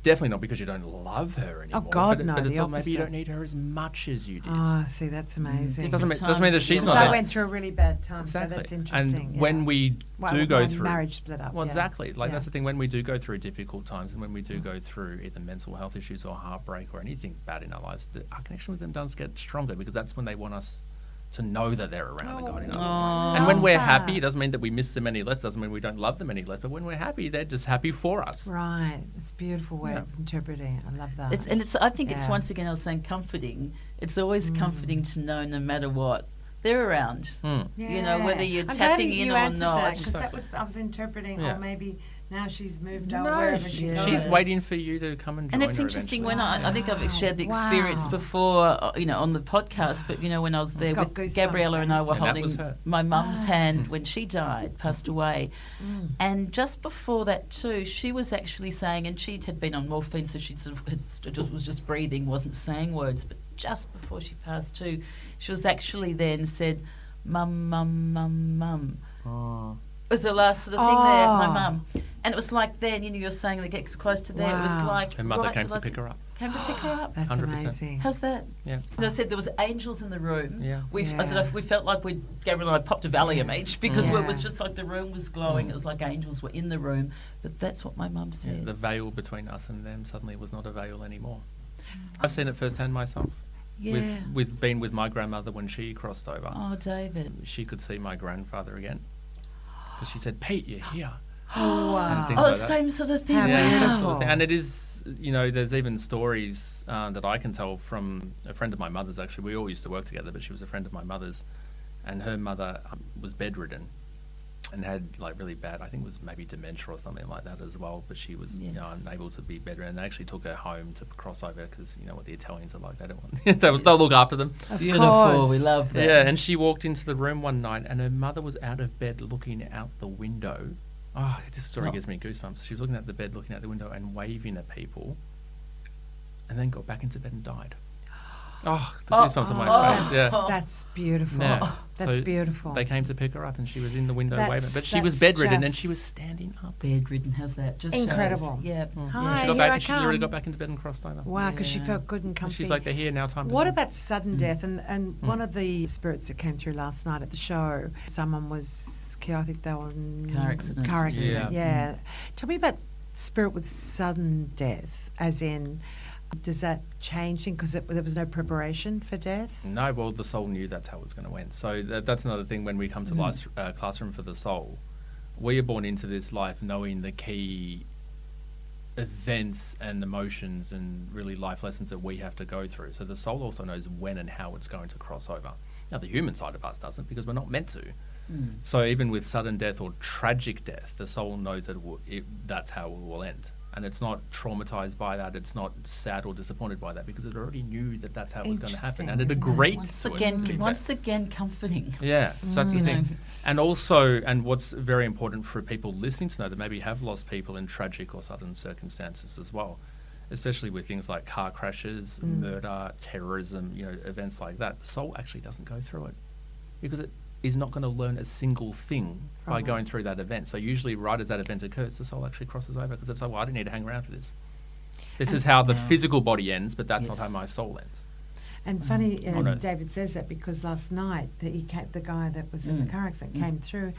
definitely not because you don't love her anymore. God, but, no, But it's the all, maybe you don't opposite. need her as much as you did. Oh, see, that's amazing. It doesn't mean Times that she's of not So I there. went through a really bad time, Exactly. so that's interesting. And yeah. when we Well, do my go through marriage split up. well, yeah. exactly. Like Yeah. that's the thing. When we do go through difficult times, and when we do go through either mental health issues or heartbreak or anything bad in our lives, our connection with them does get stronger because that's when they want us to know that they're around and guiding us. Aw. And when we're Love happy, that. it doesn't mean that we miss them any less. Doesn't mean we don't love them any less. But when we're happy, they're just happy for us. Right, it's a beautiful way Yeah. of interpreting it. I love that. I think it's Yeah. once again I was saying comforting. It's always comforting to know no matter what they're around. Mm. You know, whether you're I'm glad tapping in you or answered not. that, 'cause that was I was interpreting, Yeah. or maybe Now she's moved No, on wherever she goes. she's waiting for you to come and join And it's her interesting eventually. when I think I've shared the experience Wow. before, on the podcast, but, when I was there got with goosebumps Gabriella and I were And that was holding her. my mum's hand when she died, passed away. And just before that too, she was actually saying, and she had been on morphine, so she sort of was just breathing, wasn't saying words, but just before she passed too, she was actually then said, "Mum, mum, mum, mum." Oh. Was the last sort of thing there, my mum. And it was like then, you're saying they get close to there. It was Wow. like Her mother right came till to I pick her up. Came to pick her up. That's 100%. amazing. How's that? Yeah. And I said there was angels in the room. Yeah. I said we felt like Gabriel and I popped a Valium each because Yeah. it was just like the room was glowing. It was like angels were in the room. But that's what my mum Yeah, said. the veil between us and them suddenly was not a veil anymore. I've seen it firsthand myself. Yeah. With being with my grandmother when she crossed over. Oh, David. She could see my grandfather again. Because she said, "Pete, you're here." Oh, wow. And things Oh, like that. same sort of thing. How Yeah, Wow. same beautiful. sort of thing. And it is, there's even stories that I can tell from a friend of my mother's, actually. We all used to work together, but she was a friend of my mother's. And her mother was bedridden and had really bad, I think it was maybe dementia or something like that as well. But she was, Yes. unable to be bedridden. And they actually took her home to cross over because, what the Italians are like. They don't want, they'll look after them. Of Beautiful. course. We love that. Yeah, and she walked into the room one night and her mother was out of bed looking out the window. Oh, this story Oh. gives me goosebumps. She was looking at the bed, looking out the window and waving at people and then got back into bed and died. Oh, the goosebumps on my face. Yeah. That's beautiful. Yeah. That's So beautiful. They came to pick her up and she was in the window That's- waving. But she was that's bedridden and just- she was standing up. Bedridden, how's that? Just Incredible. shows. Yeah. Hi, She got here back I and she literally come. got back into bed and crossed over. Wow, because she Yeah. felt good and And comfy. she's like, they're here now, time to What go. about sudden death? And one of the spirits that came through last night at the show, someone was killed. I think they were in Car accident. Car accident, Yeah. yeah. Tell me about spirit with sudden death, as in, does that change things because there was no preparation for death? No, well, the soul knew that's how it was going to end. So that's another thing when we come to Classroom for the Soul. We are born into this life knowing the key events and emotions and really life lessons that we have to go through. So the soul also knows when and how it's going to cross over. Now, the human side of us doesn't because we're not meant to. So even with sudden death or tragic death, the soul knows that that's how it will end. And it's not traumatized by that. It's not sad or disappointed by that because it already knew that that's how it was going to happen. And it Interesting, agreed Once to it. again, to be once fair. again, comforting. Yeah, so that's the You thing. know. And also, and what's very important for people listening to know that maybe have lost people in tragic or sudden circumstances as well, especially with things like car crashes, murder, terrorism, events like that. The soul actually doesn't go through it because it is not going to learn a single thing by going through that event. So usually right as that event occurs, the soul actually crosses over because it's like, well, I didn't need to hang around for this. This is how the physical body ends, but that's not how Yes. my soul ends. And funny, On Earth. David says that because last night the guy that was in the car accident came through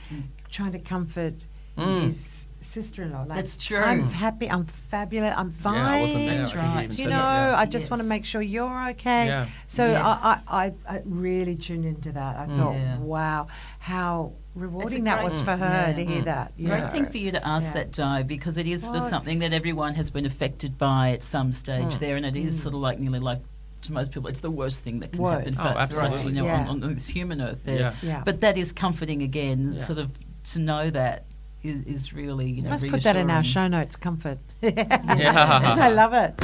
trying to comfort his sister-in-law. Like, That's true. I'm happy, I'm fabulous, I'm fine. Yeah, I wasn't there. That's I think he right. even You said know, that, I just want to Yes. make sure you're okay. Yeah. So Yes. I really tuned into that. I thought, Yeah. wow, how rewarding a that great- was for her Yeah. to hear that. you Great know. thing for you to ask Yeah. that, Di, because it is sort of Well, something it's- that everyone has been affected by at some stage there, and it is sort of like nearly like to most people, it's the worst thing that can happen Worst. for Oh, for us, absolutely. Yeah. on this human earth there. Yeah. Yeah. But that is comforting again, Yeah. sort of to know that is really, Must put that in our show reassuring. notes, comfort. Yeah. I love it.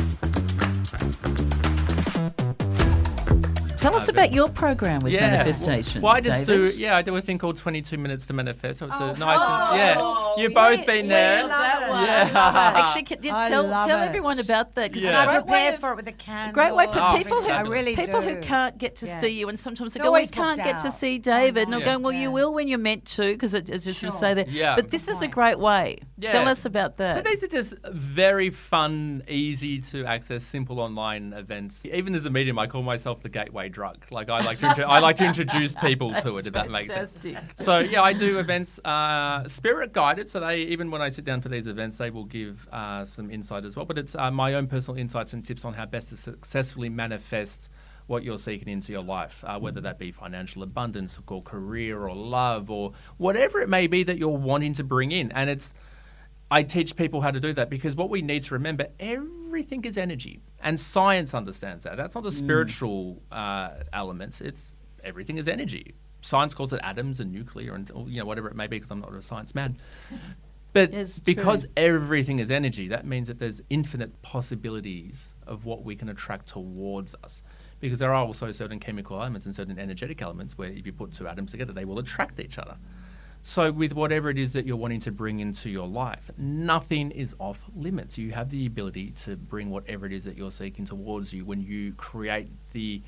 Tell us about your program with manifestation. Well, I just David. I do a thing called 22 Minutes to Manifest. So it's Oh, a nice, oh, you've both we- been we there. love That it. one. Yeah. Actually, I tell love it. everyone about that. 'cause Yeah. it's And a I great way prepare of- for it with a candle. Great way for Oh, people who I really people do. who can't get to Yeah. see you, and sometimes they It's go, "We always can't booked get to out. see So I David," and know. I'm going, "Well, Yeah. you will when you're meant to," because it's just to Sure. say that. Yeah. But this is a point. great way. Yeah. Tell us about that. So these are just very fun, easy to access, simple online events. Even as a medium, I call myself the gateway drug. Like I like to introduce people to it, if that makes sense. Fantastic. So yeah, I do events, spirit guided. So they, even when I sit down for these events, they will give some insight as well. But it's my own personal insights and tips on how best to successfully manifest what you're seeking into your life, whether that be financial abundance or career or love or whatever it may be that you're wanting to bring in. And I teach people how to do that because what we need to remember, everything is energy, and science understands that. That's not a spiritual element. It's everything is energy. Science calls it atoms and nuclear and whatever it may be, because I'm not a science man. But It's because true. everything is energy, that means that there's infinite possibilities of what we can attract towards us. Because there are also certain chemical elements and certain energetic elements where if you put two atoms together, they will attract each other. So with whatever it is that you're wanting to bring into your life, nothing is off limits. You have the ability to bring whatever it is that you're seeking towards you when you create the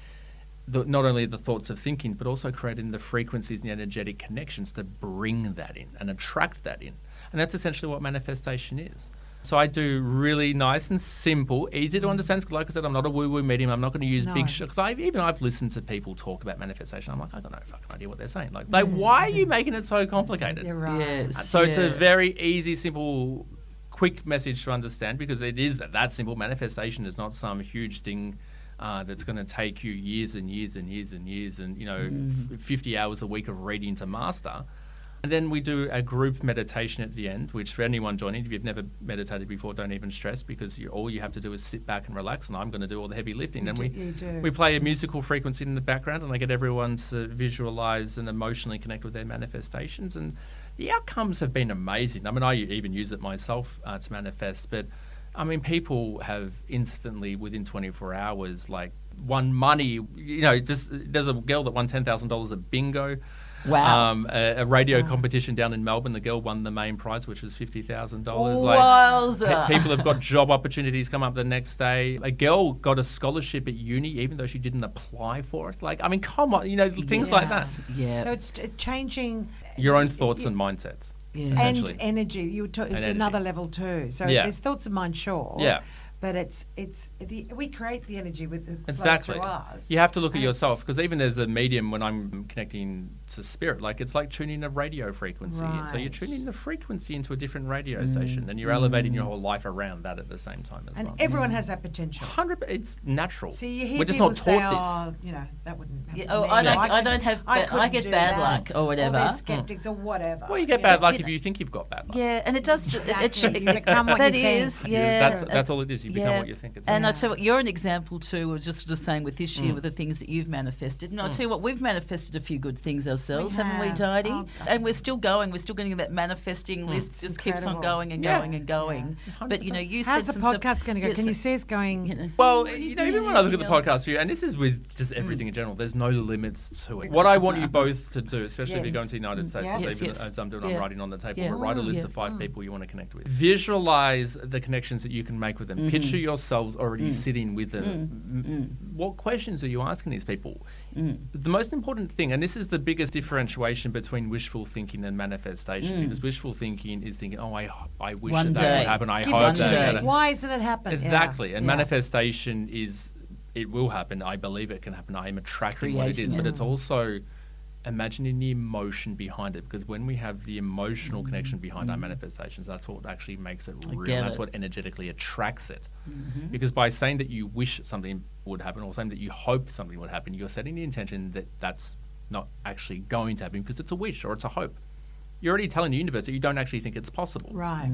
not only the thoughts of thinking, but also creating the frequencies and the energetic connections to bring that in and attract that in. And that's essentially what manifestation is. So I do really nice and simple, easy to understand. Because like I said, I'm not a woo-woo medium. I'm not going to use big... Because I've listened to people talk about manifestation. I'm like, I got no fucking idea what they're saying. Like why are you making it so complicated? You're right. Yes. So it's a very easy, simple, quick message to understand, because it is that simple. Manifestation is not some huge thing that's going to take you years and years and years and years and 50 hours a week of reading to master. And then we do a group meditation at the end, which for anyone joining, if you've never meditated before, don't even stress, because all you have to do is sit back and relax, and I'm going to do all the heavy lifting. And we play a musical frequency in the background, and I get everyone to visualize and emotionally connect with their manifestations. And the outcomes have been amazing. I mean, I even use it myself to manifest, but I mean, people have instantly, within 24 hours, like won money. There's a girl that won $10,000 at bingo. Wow. A radio competition down in Melbourne. The girl won the main prize, which was $50,000. Wowza. People have got job opportunities come up the next day. A girl got a scholarship at uni, even though she didn't apply for it. Like, I mean, come on, things like that. Yeah. So it's changing Your own thoughts and mindsets. Yeah. and Essentially. energy. It's energy. another level too. So there's thoughts of mind, sure. Yeah. But we create the energy with the Exactly. flows through us. You have to look at And yourself, because even as a medium, when I'm connecting to spirit, like it's like tuning a radio frequency. And so you're Right. tuning the frequency into a different radio station, and you're elevating your whole life around that at the same time as And well. everyone has that potential. 100%, it's natural. So you hear We're just people not say, taught that wouldn't happen Yeah, to oh, me. I don't have I couldn't get do bad that. luck or whatever. Or they're skeptics or whatever. this. Well, you get bad luck if you think you've got bad luck. Yeah, and it does Exactly. You become what that you think. is, yeah. That's all it is. You become Yeah. what you think. It's And Yeah. I tell you what, you're an example too. I was just saying with this year, with the things that you've manifested. And I tell you what, we've manifested a few good things ourselves, haven't we, have. Tidy? Oh, and we're still going. We're still getting that manifesting list. Just keeps on Incredible. going and Yeah. going and going. But you How's said the some podcast stuff, going to go? Can you see us going? Well, even when I look at the Anything else? podcast view, and this is with just everything in general, there's no limits to it. What I want you both to do, especially if you're Yes. going to the United States, Yes. because Yes. as I'm doing, Yeah. I'm writing on the table, Yeah. write a list Yeah. of 5 people you want to connect with. Visualize the connections that you can make with them. Picture yourselves already sitting with them. What questions are you asking these people? The most important thing, and this is the biggest differentiation between wishful thinking and manifestation, because wishful thinking is thinking, oh, I wish One that day. would happen. I Give hope it to day. that. me. Why isn't it happening? Exactly. Yeah. And Yeah. manifestation is, it will happen. I believe it can happen. I am attracting what it creating is. But it. it's also imagining the emotion behind it. Because when we have the emotional connection behind our manifestations, that's what actually makes it real. get That's it. what energetically attracts it. Because by saying that you wish something would happen, or saying that you hope something would happen, you're setting the intention that that's not actually going to happen, because it's a wish or it's a hope. You're already telling the universe that you don't actually think it's possible. Right.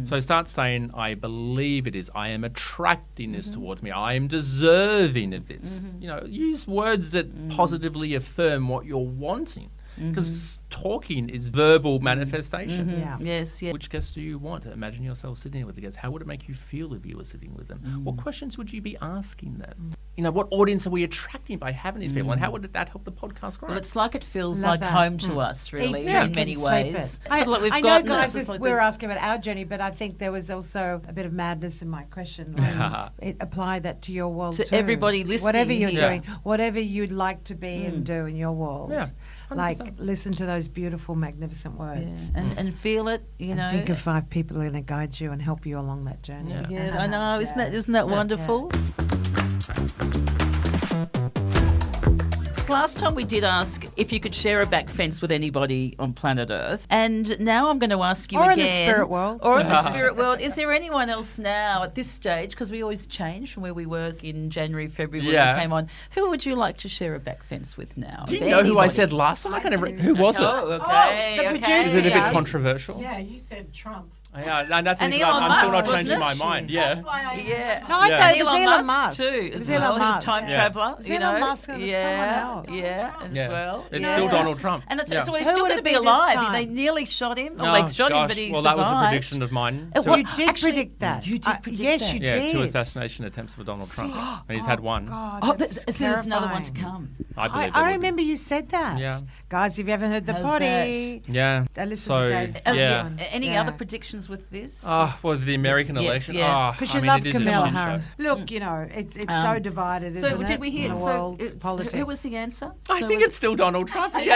So start saying, I believe it is. I am attracting this towards me. I am deserving of this. Use words that positively affirm what you're wanting. Because talking is verbal manifestation. Yeah. Yes, yeah. Which guests do you want? Imagine yourself sitting with the guests. How would it make you feel if you were sitting with them? What questions would you be asking them? What audience are we attracting by having these people? And how would that help the podcast grow? Well, it's like it feels Love like that. home to us, really, Eat, in drink, many and sleep ways. it. Sort of like we've I know, gotten guys, this, like we're this- asking about our journey, but I think there was also a bit of madness in my question. Apply that to your world To too. everybody listening Whatever you're here. doing, whatever you'd like to be and do in your world. Yeah, Like, 100%. listen to those beautiful, magnificent Yeah. words. And feel it, And think of 5 people who are going to guide you and help you along that journey. Yeah. Yeah, I know. Isn't that wonderful? Last time we did ask if you could share a back fence with anybody on planet Earth, and now I'm going to ask you Or in again. the spirit world. Or in the spirit world. Is there anyone else now at this stage? Because we always change from where we were in January, February when Yeah. we came on. Who would you like to share a back fence with now? Do you If know who I anybody? said last time? Who was it? Oh, okay. the okay. producer Is it a bit does. controversial? Yeah, you said Trump. Yeah, and that's And because Elon I'm still Musk, not changing wasn't my it? mind. Yeah. That's why I Yeah. No, I Yeah. thought And it was Elon Musk too, It as was well. Elon He was Musk. time Yeah. traveller. It was Elon Musk and it was someone else. Yeah, as Yeah. well. It's yeah. still Donald Trump. And it's, Yeah. so he's Who still would going to it be be this alive. time? They nearly shot him. Oh, They shot him, gosh. but he well, survived. that was a prediction of mine. Well, You did Actually, predict that. you did predict yes, that. you Yeah, did. 2 assassination attempts for Donald Trump, and he's had one. God, Oh, that's there's another one to terrifying. come. I believe. I remember you said that. Yeah. Guys, if you haven't heard the How's potty, Yeah. listen So, to Dave's yeah. Any Yeah. other predictions with this? For the American Yes, election. yeah. Oh, because I you mean, love it is a Kamala shit show. Harris. Look, you know, it's so divided, so isn't did it, we hear? in the So world it's- politics. who was the answer? I So think was it's still Donald Trump. He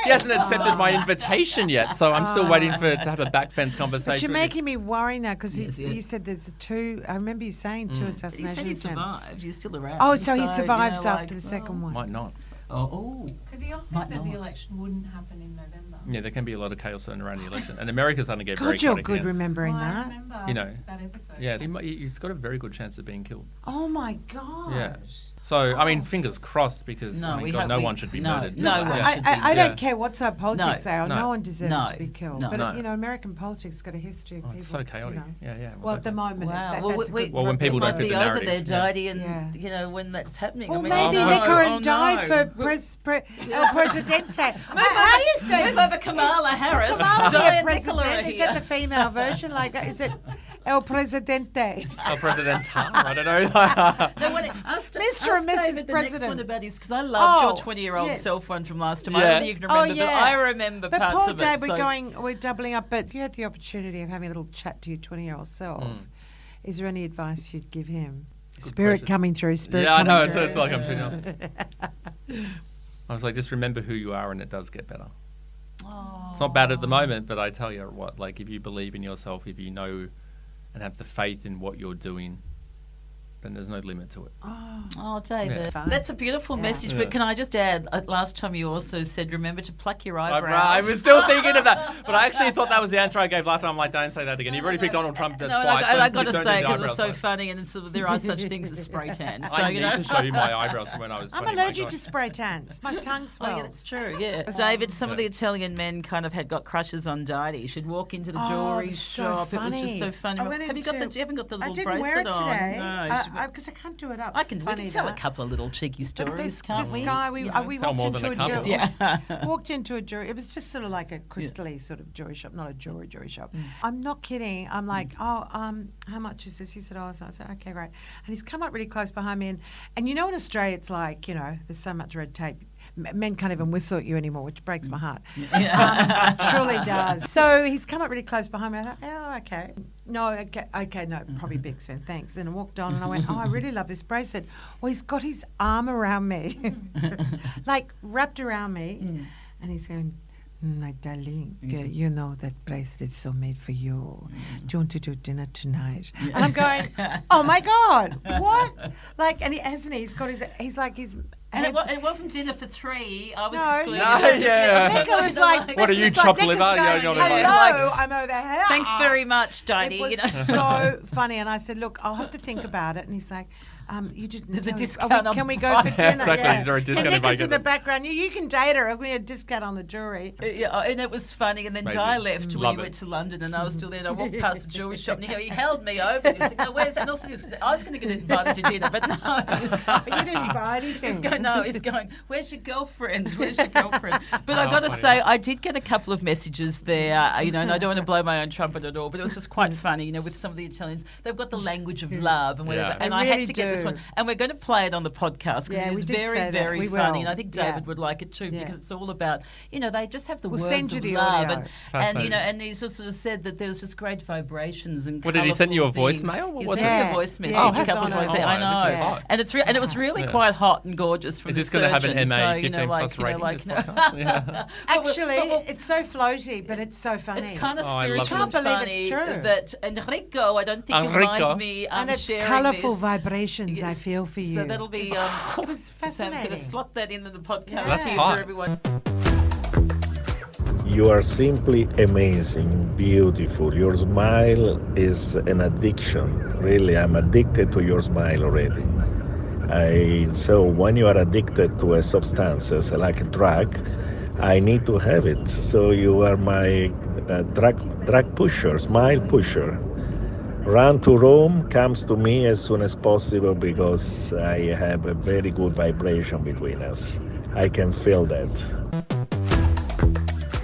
hasn't accepted my invitation yet, so I'm still waiting to have a back fence conversation. But you're with him. making me worry now because Yes, yeah. you said there's 2. I remember you saying 2 He assassination said he attempts. survived. He's still around. Oh, so he you survives know, after like, the second one. Might not. Oh, Because he also Might said the not. election wouldn't happen in November. Yeah, there can be a lot of chaos around the election, and America's starting to get very God, you're chaotic good again. remembering Well, I that. remember You know, that episode. Yeah, he's got a very good chance of being killed. Oh my God. Yeah. So, I mean, fingers crossed because No, I mean, we God, hope no we- one should be no, murdered. no one Yeah. should be I Yeah. don't care what side politics they are. no, No one deserves no, to be killed. no. But, No. you know, American politics has got a history of Oh, people. it's so chaotic. You know. Yeah. Well, at the moment, wow. that, Well, that's a good Well, when people it don't might fit be the over narrative, there, yeah. Diddy, and Yeah. you know when that's happening. Well, I mean, maybe no. Nicola oh, die no. for El Presidente. How do you say? Move over Kamala Harris. Kamala Di and President? Nicola are Is here. that the female version? Like, is it El Presidente? El Presidente. I don't know. No, when ask Mr. and Mrs. David the next President. one about his, because I loved Oh, your 20-year-old yes. self one from last time. I Yeah. don't know if you can remember, but I remember But parts Paul, of Dave, it. we're doubling up. But if you had the opportunity of having a little chat to your 20-year-old self, is there any advice you'd give him? Spirit question. coming through. Spirit Yeah, I know. coming It's through. like I'm too young. I was like, just remember who you are, and it does get better. It's not bad at the moment, but I tell you what, like if you believe in yourself, if you know and have the faith in what you're doing, then there's no limit to it. Oh, David, Yeah. that's a beautiful Yeah. message. Yeah. But can I just add, last time you also said, remember to pluck your eyebrows. I was still thinking of that, but I actually thought that was the answer I gave last time. I'm like, don't say that again. You've already picked Donald Trump No, twice. and I so got to don't say, do the because it was eyebrows, so so- funny, and sort of, there are such things as spray tans. So, I you need know. to show you my eyebrows from when I was I'm 20. my allergic God. to spray tans. My tongue Oh, swells. yeah, that's true, yeah. David, some of the Italian men kind of had got crushes on Didi. She'd walk into the Oh, jewellery it was so shop. It was just funny. so funny. I went Have you got into- you haven't got the I little didn't wear bracelet it today on? No, because I can't do it up. we can tell a that. couple of little cheeky But stories, this can't we? guy, You we know? walked Tell more into than a a couple. jewelry. Yeah. Walked into a jewelry. It was just sort of like a crystally sort of jewelry shop, not a jewelry shop. I'm not kidding. I'm like, how much is this? He said, I said, okay, great. And he's come up really close behind me, and you know, in Australia, it's like, you know, there's so much red tape. Men can't even whistle at you anymore, which breaks my heart. Truly does. So he's come up really close behind me. I thought, oh, okay. No, okay, no, probably big Sven, thanks. And I walked on and I went, oh, I really love this bracelet. Well, he's got his arm around me, like wrapped around me. And he's going, my darling, you know that bracelet's so made for you. Do you want to do dinner tonight? And I'm going, oh my God, what? Like, and he's got his, he's like his. And hands- it wasn't dinner for three. I was No, excluded. no, yeah. Nicola's like, What are this you, is like, chopped Nicola's liver? going, You're not hello, like- I'm over here. Thanks very much, Didi. It was You know. so funny, and I said, "Look, I'll have to think about it." And he's like, "You didn't. There's a no, discount on Can we go for Yeah, dinner?" exactly, is there a discount And if I Nico's get in the it? background. You can date her. We had a discount on the jewelry. Yeah, and it was funny. And then Amazing. Di left when Love he it. went to London, and I was still there. And I walked past the jewelry shop, and he held me over. And he said, "No, where's?" And I was going to get invited to dinner, but no. He's You didn't buy anything. He's going, where's your girlfriend? Where's your girlfriend? But I Oh, got to funny. say, I did get a couple of messages there, you know, and I don't want to blow my own trumpet at all, but it was just quite funny, you know, with some of the Italians. They've got the language of love and whatever. Yeah. And They I had really to get this do. one. And we're going to play it on the podcast because Yeah, it we is did say very, that. very We funny. will. And I think Yeah. David would like it too Yeah. because it's all about, you know, they just have the We'll words send you of the love. audio. And you Fascinating. know, and he sort of said that there was just great vibrations and What, did he send you a colourful things. voicemail? What He was sent it? me a voice message Yeah, a he's couple on of it. days. I Oh, know. this is hot. And it was really Yeah. quite hot and gorgeous from Is the this going to have an surgeon. MA So, you 15 know, plus like, rating, this you know, podcast? Yeah. Actually, well, it's so floaty, but it's so funny. it's kind of Oh, I love spiritual and it. Can't believe funny it's true. that Enrico, I don't think you Enrico. mind me and it's sharing colourful this. vibrations I Yes. feel for you. So that'll be. it was Sam's going fascinating. to slot that into the podcast That's here hot. for everyone. You are simply amazing, beautiful. Your smile is an addiction. Really, I'm addicted to your smile already. So when you are addicted to a substance, like a drug, I need to have it. So you are my drug pusher, smile pusher. Run to Rome, comes to me as soon as possible because I have a very good vibration between us. I can feel that.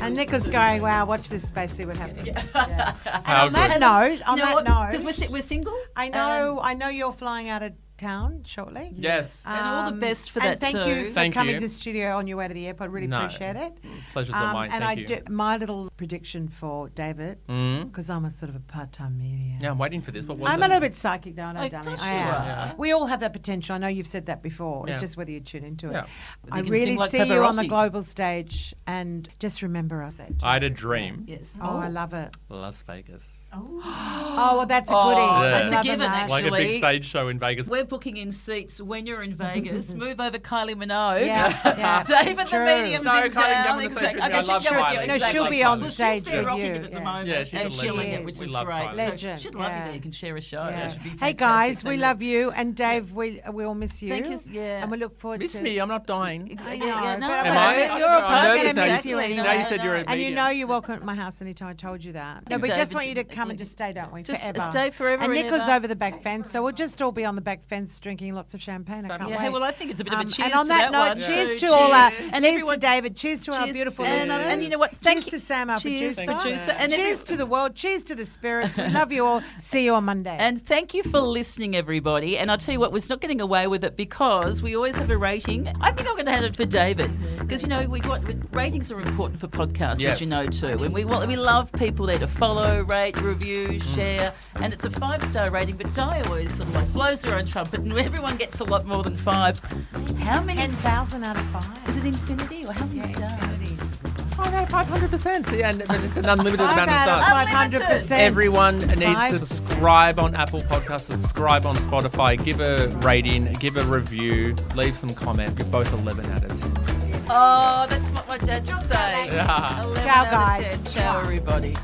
And Nicola's going, wow, watch this space, see what happens. Yeah. And How on that good. note, because we're single. I know you're flying out of town shortly. Yes. And all the best for that and thank too. you for Thank coming you. to the studio on your way to the airport. Really No. appreciate it. Pleasure's all mine. And Thank you. my little prediction for David, because I'm a sort of a part-time medium. Yeah, I'm waiting for this. What was I'm it? a little bit psychic, though, I know, Oh, darling. gosh, I you am. are. Yeah. We all have that potential. I know you've said that before. Yeah. It's just whether you tune into it. Yeah. I You can really sing like see you on the Pavarotti. global stage, and just remember us. I had a dream. Yes. Oh, I love it. Las Vegas. Oh, well, that's a goodie. Oh, Yeah. that's I'm a loving given, that. Like a big Actually- stage show in Vegas. We're booking in seats when you're in Vegas. Move over Kylie Minogue. Yeah, David it's the true. medium's No, in Kylie can town. come on the stage with me. I she's love going Kylie. with you, No, exactly. she'll be on Well, stage she's there with rocking you, it at the yeah. moment. Yeah, she's and a killing legend. it, which We is love great. Kylie. Legend, So she'd love you yeah. there. You can share a show. Yeah. That should be Hey fantastic. guys, So we look- love you, and Dave, we all miss you. Thank you, yeah. And we look forward Miss to me, I'm not dying. Exactly. I know, Yeah, no, but no, Am no, I? no, I don't you're know. a I'm part nervous of now. it. Miss you anyway. Now you said you're a And you medium. know you're welcome at my house anytime. I told you that. No, we David's- just want you to come and just stay, don't we? Just forever. stay forever And and Nicola's ever. over the back fence, so we'll just all be on the back fence drinking lots of champagne. I can't Yeah, wait. hey, well, I think it's a bit of a cheers and on to that note, one. cheers too. to all our, Cheers. and cheers to David, cheers to our Cheers. beautiful And, listeners. and you know what? Cheers Thank to Sam, our cheers, producer. And Cheers to the world. Cheers to the spirits. We love you all. See you on Monday. And thank you for listening, everybody. And I'll tell you what, we're not getting away with it because we always have a rating. I think I'm going to hand it for David because, you know, ratings are important for podcasts, Yes. as you know, too. And we love people there to follow, rate, review, share. And it's a 5-star rating, but Di always sort of like blows her own trumpet and everyone gets a lot more than 5. How many? 10,000 out of 5. Is it infinity or how many stars? Oh, no, 500%. Yeah, and it's an unlimited amount of stars. 500%. Everyone needs to 5%. subscribe on Apple Podcasts, subscribe on Spotify, give a rating, give a review, leave some comment. You're both 11 out of 10. Oh, that's what my dad would say. Yeah. 11 Ciao, out of guys. 10. Ciao, everybody.